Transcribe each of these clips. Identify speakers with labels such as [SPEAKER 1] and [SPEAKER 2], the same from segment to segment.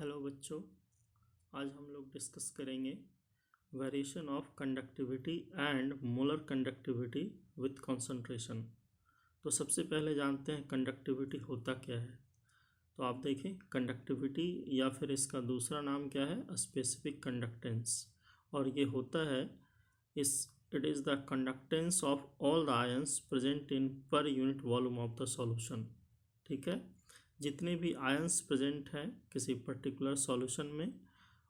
[SPEAKER 1] Hello बच्चों, आज हम लोग डिस्कस करेंगे variation of conductivity and molar conductivity with concentration. तो सबसे पहले जानते हैं कंडक्टिविटी होता क्या है। तो आप देखें, कंडक्टिविटी या फिर इसका दूसरा नाम क्या है, स्पेसिफिक कंडक्टेंस। और ये होता है it is the conductance of all the ions present in per unit volume of the solution. ठीक है, जितने भी आयंस प्रेजेंट हैं किसी पर्टिकुलर सॉल्यूशन में,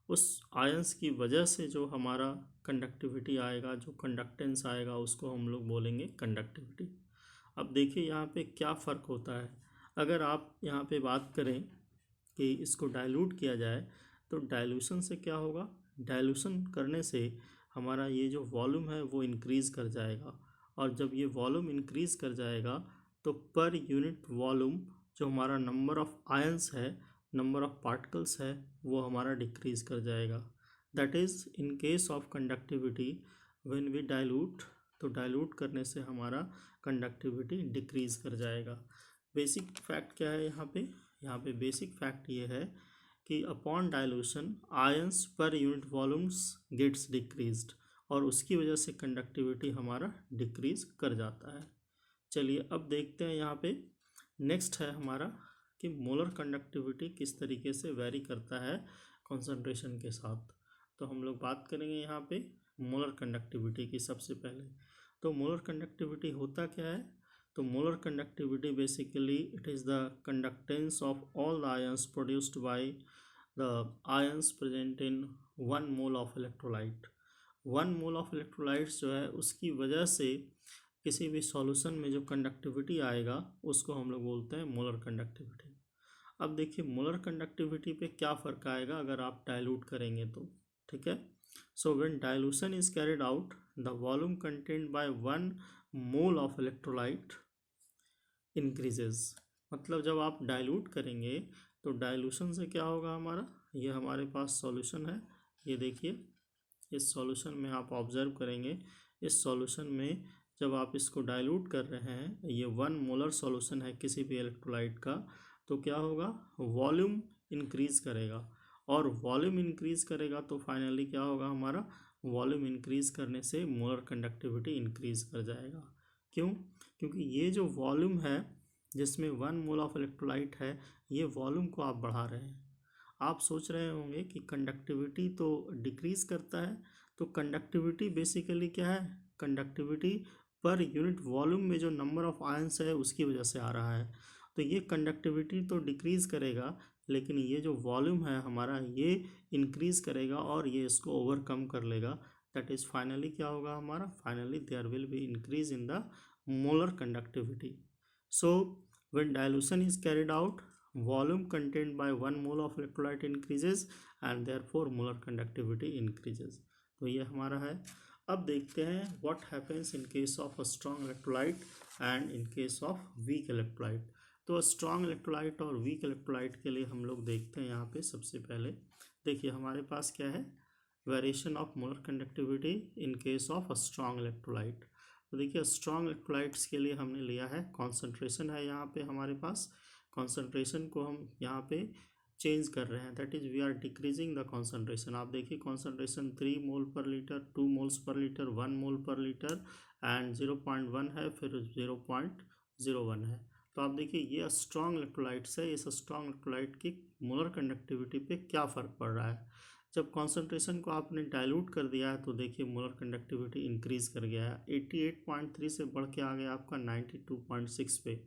[SPEAKER 1] उस आयंस की वजह से जो हमारा कंडक्टिविटी आएगा, जो कंडक्टेंस आएगा, उसको हम लोग बोलेंगे कंडक्टिविटी। अब देखिए यहाँ पे क्या फ़र्क होता है। अगर आप यहाँ पे बात करें कि इसको डाइल्यूट किया जाए, तो डाइल्यूशन से क्या होगा, डाइल्यूशन करने से हमारा ये जो वॉल्यूम है वो इंक्रीज़ कर जाएगा। और जब ये वॉल्यूम इंक्रीज़ कर जाएगा तो पर यूनिट वॉल्यूम जो हमारा नंबर ऑफ़ आयंस है, नंबर ऑफ़ पार्टिकल्स है, वो हमारा डिक्रीज़ कर जाएगा। That is in case of conductivity when we dilute, तो डाइल्यूट करने से हमारा कंडक्टिविटी डिक्रीज़ कर जाएगा। बेसिक फैक्ट क्या है यहाँ पे बेसिक फैक्ट ये है कि upon dilution ions per unit volumes gets decreased, और उसकी वजह से कंडक्टिविटी हमारा डिक्रीज़ कर जाता है। चलिए अब देखते हैं यहाँ पे नेक्स्ट है हमारा कि मोलर कंडक्टिविटी किस तरीके से वेरी करता है कंसंट्रेशन के साथ। तो हम लोग बात करेंगे यहाँ पे मोलर कंडक्टिविटी की। सबसे पहले तो मोलर कंडक्टिविटी होता क्या है। तो molar conductivity basically it is the conductance of all the ions produced by the ions present in 1 mole of electrolyte. 1 mole of electrolytes जो है उसकी वजह से किसी भी सॉल्यूशन में जो कंडक्टिविटी आएगा उसको हम लोग बोलते हैं मोलर कंडक्टिविटी। अब देखिए मोलर कंडक्टिविटी पे क्या फ़र्क आएगा अगर आप डाइल्यूट करेंगे तो। ठीक है, सो when dilution is carried out the volume content bye 1 mole of electrolyte increases. मतलब जब आप डाइल्यूट करेंगे तो डाइल्यूशन से क्या होगा हमारा, ये हमारे पास सॉल्यूशन है, ये देखिए इस सॉल्यूशन में आप ऑब्जर्व करेंगे, इस सॉल्यूशन में जब आप इसको डाइल्यूट कर रहे हैं, ये 1 मोलर सॉल्यूशन है किसी भी इलेक्ट्रोलाइट का, तो क्या होगा, वॉल्यूम इंक्रीज़ करेगा। और वॉल्यूम इंक्रीज़ करेगा तो फाइनली क्या होगा हमारा, वॉल्यूम इंक्रीज़ करने से मोलर कंडक्टिविटी इंक्रीज़ कर जाएगा। क्यों, क्योंकि ये जो वॉल्यूम है जिसमें 1 मोल ऑफ इलेक्ट्रोलाइट है, ये वॉल्यूम को आप बढ़ा रहे हैं। आप सोच रहे होंगे कि कंडक्टिविटी तो डिक्रीज़ करता है, तो कंडक्टिविटी बेसिकली क्या है, कंडक्टिविटी पर यूनिट वॉल्यूम में जो नंबर ऑफ आयंस है उसकी वजह से आ रहा है। तो ये कंडक्टिविटी तो डिक्रीज़ करेगा, लेकिन ये जो वॉल्यूम है हमारा ये इंक्रीज़ करेगा और ये इसको ओवरकम कर लेगा। दैट इज़ फाइनली क्या होगा हमारा, finally there will be increase in the molar conductivity. So when dilution is carried out, volume contained by 1 mole of electrolyte increases and therefore molar conductivity increases। तो ये हमारा है। अब देखते हैं what happens in case of a strong electrolyte and in case of weak electrolyte। तो strong electrolyte और weak electrolyte के लिए हम लोग देखते हैं यहाँ पे सबसे पहले देखिए हमारे पास क्या है, variation of molar conductivity in case of a strong electrolyte. तो देखिए स्ट्रॉन्ग इलेक्ट्रोलाइट्स के लिए हमने लिया है कॉन्सेंट्रेशन है यहाँ पे हमारे पास, कॉन्सेंट्रेशन को हम यहाँ पे चेंज कर रहे हैं, that is we are decreasing the concentration. आप देखिए concentration 3 mole per litre, 2 moles per litre, 1 mole per litre and 0.1 है, फिर 0.01 है। तो आप देखिए ये स्ट्रॉन्ग इलेक्ट्रोलाइट्स है, इस स्ट्रॉन्ग इलेक्ट्रोलाइट की मोलर कंडक्टिविटी पे क्या फ़र्क पड़ रहा है। जब कॉन्सेंट्रेशन को आपने डाइल्यूट कर दिया है तो देखिए मोलर कंडक्टिविटी इंक्रीज़ कर गया है, 88.3 से बढ़ के आ गया आपका 92.6 पे।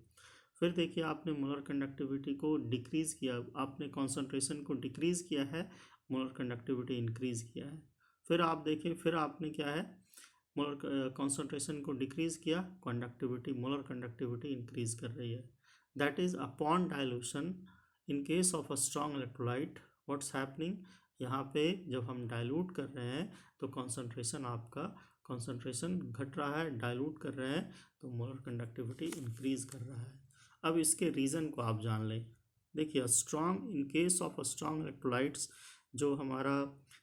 [SPEAKER 1] फिर देखिए आपने मोलर कंडक्टिविटी को डिक्रीज़ किया, आपने कॉन्सेंट्रेशन को डिक्रीज़ किया है, मोलर कंडक्टिविटी इंक्रीज़ किया है। फिर आप देखिए फिर आपने क्या है, मोलर कॉन्सेंट्रेशन को डिक्रीज़ किया, कंडक्टिविटी मोलर कंडक्टिविटी इंक्रीज़ कर रही है। That is upon dilution in case of a strong electrolyte what's happening, यहाँ पे जब हम डाइल्यूट कर रहे हैं तो कॉन्सेंट्रेशन आपका कॉन्सेंट्रेशन घट रहा है, डाइल्यूट कर रहे हैं तो मोलर कंडक्टिविटी इंक्रीज़ कर रहा है। अब इसके रीज़न को आप जान लें। देखिए strong in case of strong electrolytes, जो हमारा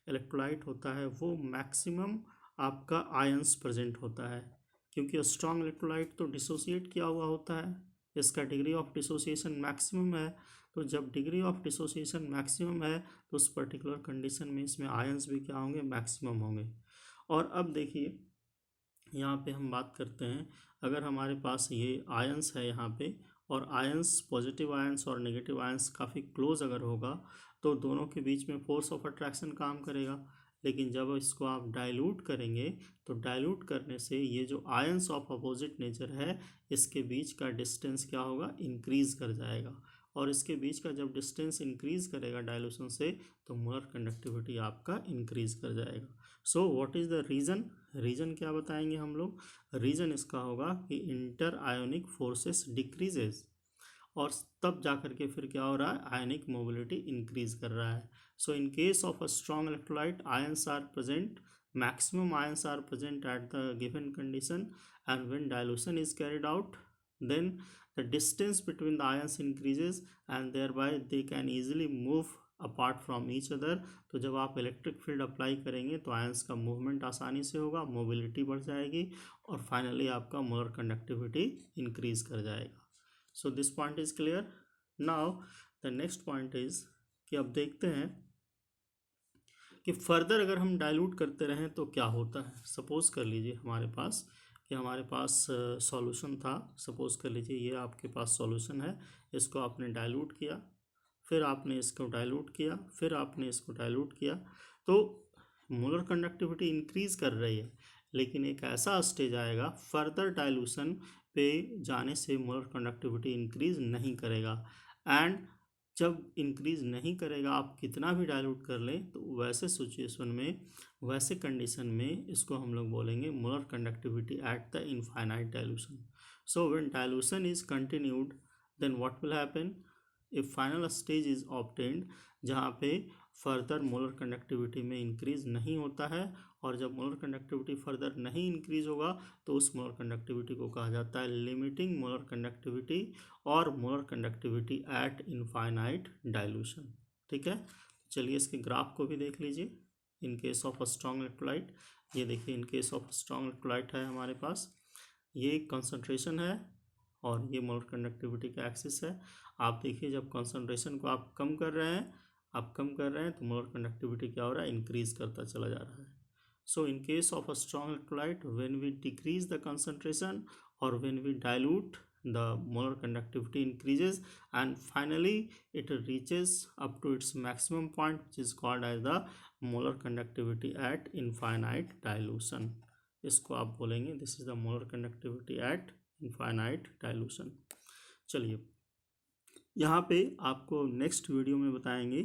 [SPEAKER 1] इलेक्ट्रोलाइट होता है वो मैक्सिमम आपका आयंस प्रेजेंट होता है, क्योंकि स्ट्रॉन्ग इलेक्ट्रोलाइट तो डिसोसिएट किया हुआ होता है, इसका डिग्री ऑफ डिसोसिएशन मैक्सिमम है, तो जब डिग्री ऑफ डिसोसिएशन मैक्सिमम है तो उस पर्टिकुलर कंडीशन में इसमें आयंस भी क्या होंगे, मैक्सिमम होंगे। और अब देखिए यहाँ पे हम बात करते हैं, अगर हमारे पास ये आयंस है यहाँ पे, और आयंस पॉजिटिव आयंस और नेगेटिव आयंस काफ़ी क्लोज अगर होगा तो दोनों के बीच में फोर्स ऑफ अट्रैक्शन काम करेगा। लेकिन जब इसको आप डाइल्यूट करेंगे तो डाइल्यूट करने से ये जो आयंस ऑफ अपोजिट नेचर है इसके बीच का डिस्टेंस क्या होगा, इंक्रीज कर जाएगा। और इसके बीच का जब डिस्टेंस इंक्रीज करेगा डाइल्यूशन से तो मोलर कंडक्टिविटी आपका इंक्रीज कर जाएगा। So what is the reason, reason क्या बताएंगे हम लोग, रीज़न इसका होगा कि इंटर आयोनिक फोर्सेस डिक्रीजेज, और तब जा कर के फिर क्या हो रहा है, आयनिक मोबिलिटी इंक्रीज कर रहा है। So in case of a strong electrolyte ions are present, maximum ions are present at the given condition, and when dilution is carried out then the distance between the ions increases and thereby they can easily move apart from each other. तो जब आप electric field apply करेंगे तो ions का movement आसानी से होगा, mobility बढ़ जाएगी और फाइनली आपका मोलर कंडक्टिविटी इंक्रीज कर जाएगा। So this point is clear. Now the next point is कि अब देखते हैं कि फर्दर अगर हम डाइल्यूट करते रहें तो क्या होता है। सपोज कर लीजिए हमारे पास सॉल्यूशन था, सपोज कर लीजिए ये आपके पास सॉल्यूशन है, इसको आपने डाइल्यूट किया, फिर आपने इसको डाइल्यूट किया, फिर आपने इसको डाइल्यूट किया, तो मोलर कंडक्टिविटी इंक्रीज कर रही है। लेकिन एक ऐसा स्टेज आएगा फर्दर डाइल्यूशन पे जाने से मोलर कंडक्टिविटी इंक्रीज नहीं करेगा, एंड जब इंक्रीज नहीं करेगा आप कितना भी डाइल्यूट कर लें तो वैसे सिचुएशन में, वैसे कंडीशन में इसको हम लोग बोलेंगे molar conductivity at the infinite dilution. So when dilution is continued then what will happen, a final stage is obtained जहाँ पे फर्दर मोलर कंडक्टिविटी में इंक्रीज नहीं होता है, और जब मोलर कंडक्टिविटी फर्दर नहीं इंक्रीज होगा तो उस मोलर कंडक्टिविटी को कहा जाता है लिमिटिंग मोलर कंडक्टिविटी और molar conductivity at infinite dilution. ठीक है, चलिए इसके ग्राफ को भी देख लीजिए। In case of a strong electrolyte, ये देखिए इन केस ऑफ स्ट्रॉन्ग इलेक्ट्रोलाइट है हमारे पास, ये कंसंट्रेशन है और ये मोलर कंडक्टिविटी का एक्सिस है। आप देखिए जब कंसंट्रेशन को आप कम कर रहे हैं तो मोलर कंडक्टिविटी क्या हो रहा है, इंक्रीज करता चला जा रहा है। So in case of a strong electrolyte when we decrease the concentration और when we dilute the molar conductivity increases and finally it reaches up to its maximum point which is called as the molar conductivity at infinite dilution। इसको आप बोलेंगे this is the molar conductivity at infinite dilution। चलिए यहाँ पे आपको next video में बताएंगे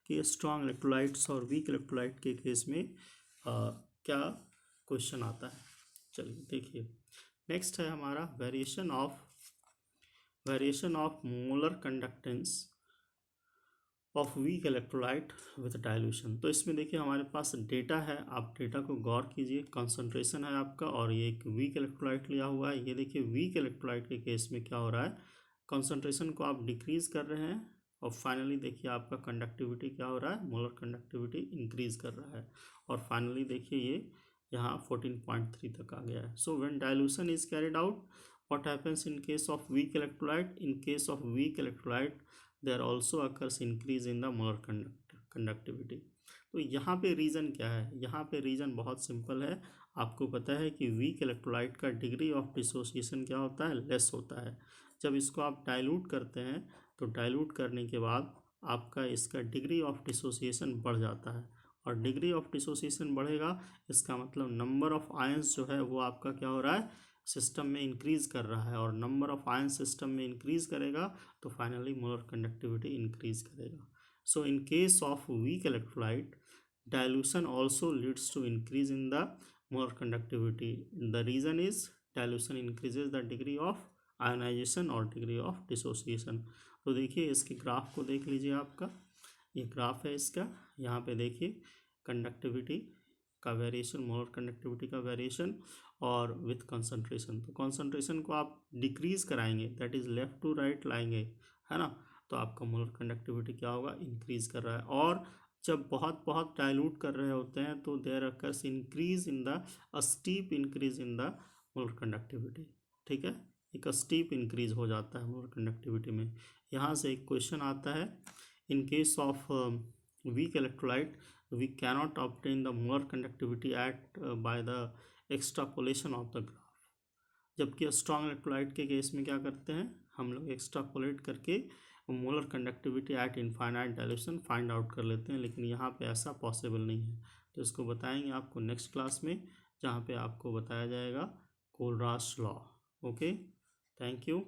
[SPEAKER 1] कि स्ट्रॉन्ग इलेक्ट्रोलाइट्स और वीक इलेक्ट्रोलाइट के केस में क्या क्वेश्चन आता है। चलिए देखिए नेक्स्ट है हमारा variation of molar conductance of weak electrolyte with dilution. तो इसमें देखिए हमारे पास डेटा है, आप डेटा को गौर कीजिए, कंसंट्रेशन है आपका और ये एक वीक इलेक्ट्रोलाइट लिया हुआ है। ये देखिए वीक इलेक्ट्रोलाइट के केस में क्या हो रहा है, कंसंट्रेशन को आप डिक्रीज कर रहे हैं और फाइनली देखिए आपका कंडक्टिविटी क्या हो रहा है, मोलर कंडक्टिविटी इंक्रीज कर रहा है और फाइनली देखिए ये यहाँ 14.3 तक आ गया है। सो when dilution is carried out what happens in case of weak electrolyte, in case of weak electrolyte there also occurs increase in the molar conductivity। तो यहाँ पे रीज़न क्या है, यहाँ पे रीज़न बहुत सिंपल है। आपको पता है कि वीक इलेक्ट्रोलाइट का डिग्री ऑफ डिसोसिएशन क्या होता है, लेस होता है। जब इसको आप डाइल्यूट करते हैं तो डाइल्यूट करने के बाद आपका इसका डिग्री ऑफ डिसोसिएशन बढ़ जाता है, और डिग्री ऑफ डिसोसिएशन बढ़ेगा इसका मतलब नंबर ऑफ आयंस जो है वो आपका क्या हो रहा है, सिस्टम में इंक्रीज कर रहा है, और नंबर ऑफ आयन सिस्टम में इंक्रीज करेगा तो फाइनली मोलर कंडक्टिविटी इंक्रीज करेगा। So in case of weak electrolyte dilution also leads to increase in the molar conductivity. The reason is dilution increases the degree of ionization और degree of dissociation. तो देखिए इसके graph को देख लीजिए, आपका ये ग्राफ है इसका, यहाँ पे देखिए कंडक्टिविटी का वेरिएशन, मोलर कंडक्टिविटी का वेरिएशन और विथ कंसंट्रेशन। तो कंसंट्रेशन को आप डिक्रीज कराएंगे, that is left to right लाएंगे, है ना, तो आपका मोलर कंडक्टिविटी क्या होगा, इंक्रीज कर रहा है। और जब बहुत डाइल्यूट कर रहे होते हैं तो there occurs increase in the steep increase in the molar conductivity. ठीक है, एक स्टीप इंक्रीज हो जाता है मोलर कंडक्टिविटी में। यहाँ से एक क्वेश्चन आता है, in case of weak electrolyte we cannot obtain the molar conductivity at by the extrapolation of the graph. जबकि स्ट्रॉन्ग इलेक्ट्रोलाइट के केस में क्या करते हैं हम लोग, एक्सट्रापोलेट करके molar conductivity at infinite dilution find out कर लेते हैं, लेकिन यहाँ पे ऐसा पॉसिबल नहीं है। तो इसको बताएंगे आपको नेक्स्ट क्लास में, जहाँ पे आपको बताया जाएगा कोलरास लॉ। Okay, thank you.